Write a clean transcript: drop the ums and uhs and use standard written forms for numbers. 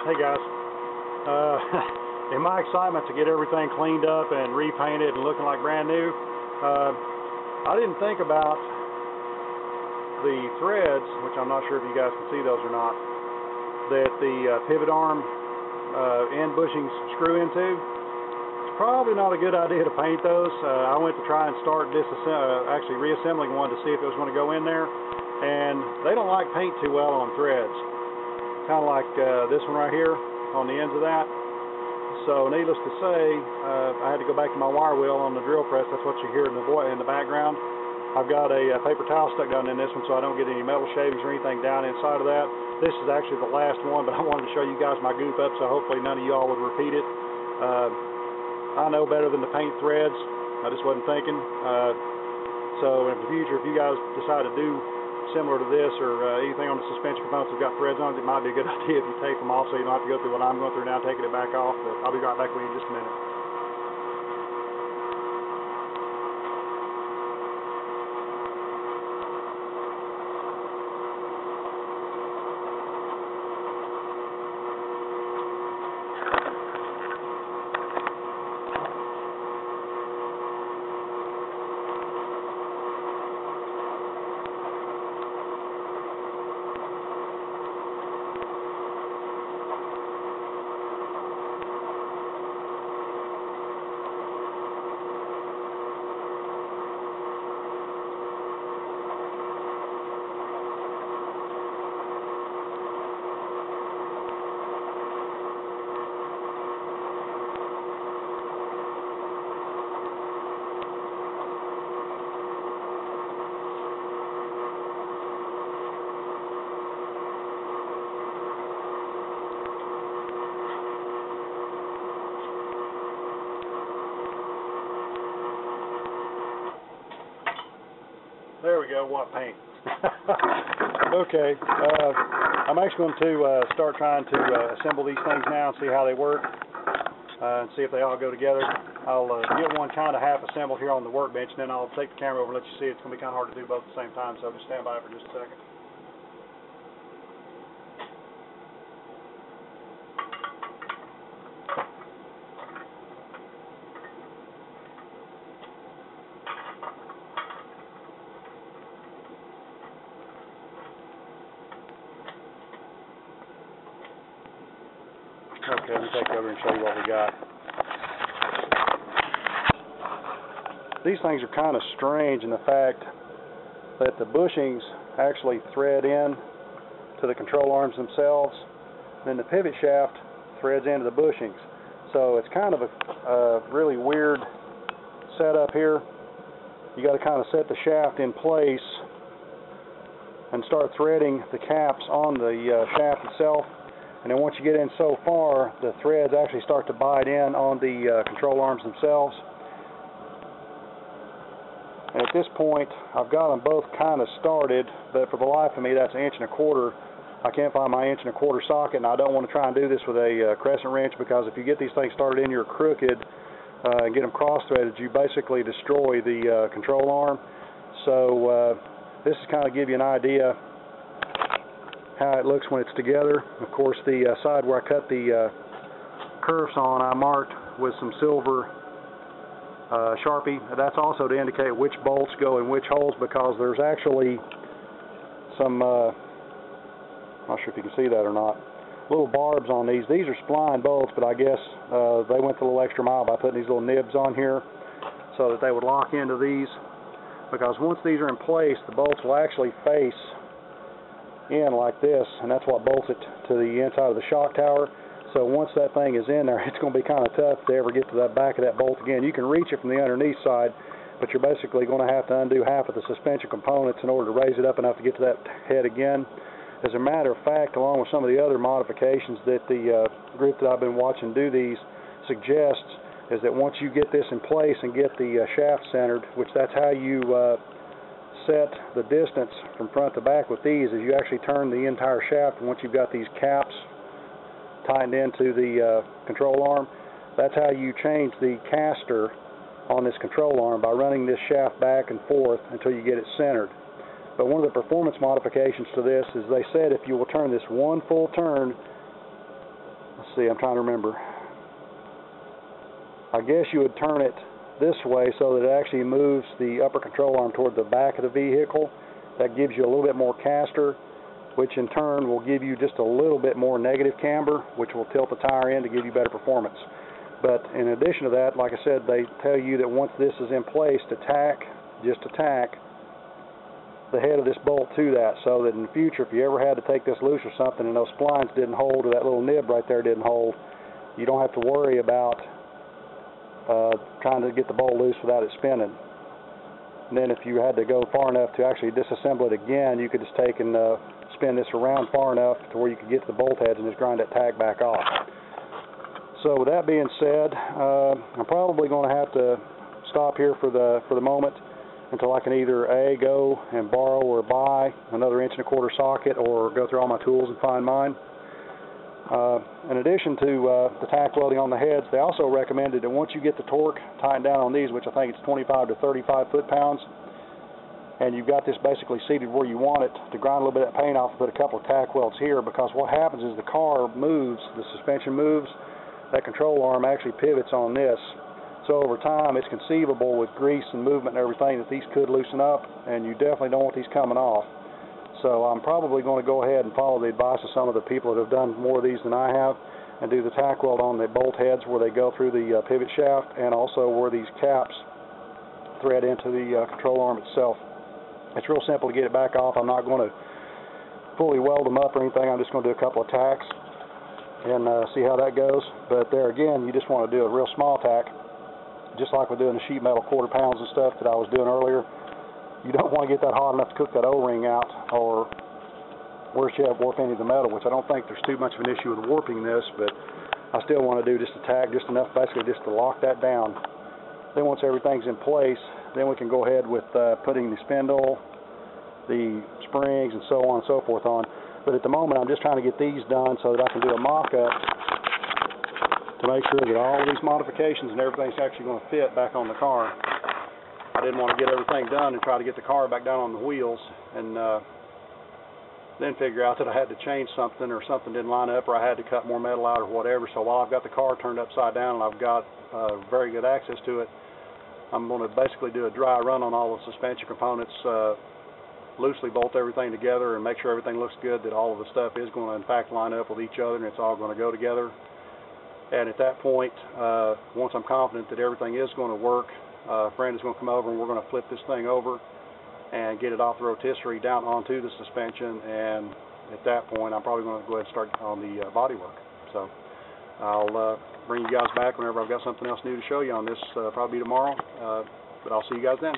Hey guys, in my excitement to get everything cleaned up and repainted and looking like brand new, I didn't think about the threads, which I'm not sure if you guys can see those or not, that the pivot arm end bushings screw into. It's probably not a good idea to paint those. I went to try and start actually reassembling one to see if it was going to go in there, and they don't like paint too well on threads. Kind of like this one right here on the ends of that. So needless to say, I had to go back to my wire wheel on the drill press. That's what you hear in the background. I've got a paper towel stuck down in this one so I don't get any metal shavings or anything down inside of that. This is actually the last one, but I wanted to show you guys my goop up, so hopefully none of y'all would repeat it. I know better than to paint threads. I just wasn't thinking. So in the future, if you guys decide to do similar to this or anything on the suspension components that have got threads on it, it might be a good idea if you tape them off so you don't have to go through what I'm going through now, taking it back off. But I'll be right back with you in just a minute. There we go, what paint. Okay, I'm actually going to start trying to assemble these things now and see how they work, and see if they all go together. I'll get one kind of half assembled here on the workbench, and then I'll take the camera over and let you see. It's going to be kind of hard to do both at the same time, so just stand by for just a second. Okay, let me take over and show you what we got. These things are kind of strange in the fact that the bushings actually thread in to the control arms themselves, and then the pivot shaft threads into the bushings. So it's kind of a really weird setup here. You got to kind of set the shaft in place and start threading the caps on the shaft itself. And then once you get in so far, the threads actually start to bite in on the control arms themselves. And at this point, I've got them both kind of started, but for the life of me, that's 1 1/4 inch. I can't find my 1 1/4 inch socket, and I don't want to try and do this with a crescent wrench, because if you get these things started in, you're crooked, and get them cross-threaded, you basically destroy the control arm. So this is kind of give you an idea how it looks when it's together. Of course, the side where I cut the curves on, I marked with some silver Sharpie. That's also to indicate which bolts go in which holes, because there's actually some, I'm not sure if you can see that or not, little barbs on these. These are spline bolts, but I guess they went the little extra mile by putting these little nibs on here so that they would lock into these, because once these are in place, the bolts will actually face in like this, and that's what bolts it to the inside of the shock tower. So once that thing is in there, it's going to be kind of tough to ever get to that back of that bolt again. You can reach it from the underneath side, but you're basically going to have to undo half of the suspension components in order to raise it up enough to get to that head again. As a matter of fact, along with some of the other modifications that the group that I've been watching do these suggests, is that once you get this in place and get the shaft centered, which that's how you set the distance from front to back with these, is you actually turn the entire shaft. And once you've got these caps tightened into the control arm, that's how you change the caster on this control arm, by running this shaft back and forth until you get it centered. But one of the performance modifications to this is they said if you will turn this one full turn see, I'm trying to remember. I guess you would turn it this way so that it actually moves the upper control arm toward the back of the vehicle. That gives you a little bit more caster, which in turn will give you just a little bit more negative camber, which will tilt the tire in to give you better performance. But in addition to that, like I said, they tell you that once this is in place, to just tack the head of this bolt to that, so that in the future, if you ever had to take this loose or something and those splines didn't hold, or that little nib right there didn't hold, you don't have to worry about trying to get the bolt loose without it spinning. And then if you had to go far enough to actually disassemble it again, you could just take and spin this around far enough to where you could get to the bolt heads and just grind that tag back off. So with that being said, I'm probably going to have to stop here for the moment until I can either A, go and borrow or buy another 1.25" socket, or go through all my tools and find mine. In addition to the tack welding on the heads, they also recommended that once you get the torque tightened down on these, which I think it's 25 to 35 foot-pounds, and you've got this basically seated where you want it, to grind a little bit of that paint off and put a couple of tack welds here, because what happens is the car moves, the suspension moves, that control arm actually pivots on this. So over time, it's conceivable with grease and movement and everything that these could loosen up, and you definitely don't want these coming off. So I'm probably going to go ahead and follow the advice of some of the people that have done more of these than I have, and do the tack weld on the bolt heads where they go through the pivot shaft, and also where these caps thread into the control arm itself. It's real simple to get it back off. I'm not going to fully weld them up or anything. I'm just going to do a couple of tacks and see how that goes. But there again, you just want to do a real small tack, just like we're doing the sheet metal quarter-pounds and stuff that I was doing earlier. You don't want to get that hot enough to cook that O-ring out, or worse yet, warp any of the metal, which I don't think there's too much of an issue with warping this, but I still want to do just a tack, just enough basically just to lock that down. Then once everything's in place, then we can go ahead with putting the spindle, the springs, and so on and so forth on. But at the moment, I'm just trying to get these done so that I can do a mock-up to make sure that all of these modifications and everything's actually going to fit back on the car. I didn't want to get everything done and try to get the car back down on the wheels and then figure out that I had to change something, or something didn't line up, or I had to cut more metal out or whatever. So while I've got the car turned upside down and I've got very good access to it, I'm going to basically do a dry run on all the suspension components, loosely bolt everything together and make sure everything looks good, that all of the stuff is going to in fact line up with each other and it's all going to go together. And at that point, once I'm confident that everything is going to work, a friend is going to come over and we're going to flip this thing over and get it off the rotisserie down onto the suspension, and at that point I'm probably going to go ahead and start on the body work. So I'll bring you guys back whenever I've got something else new to show you on this, probably tomorrow, but I'll see you guys then.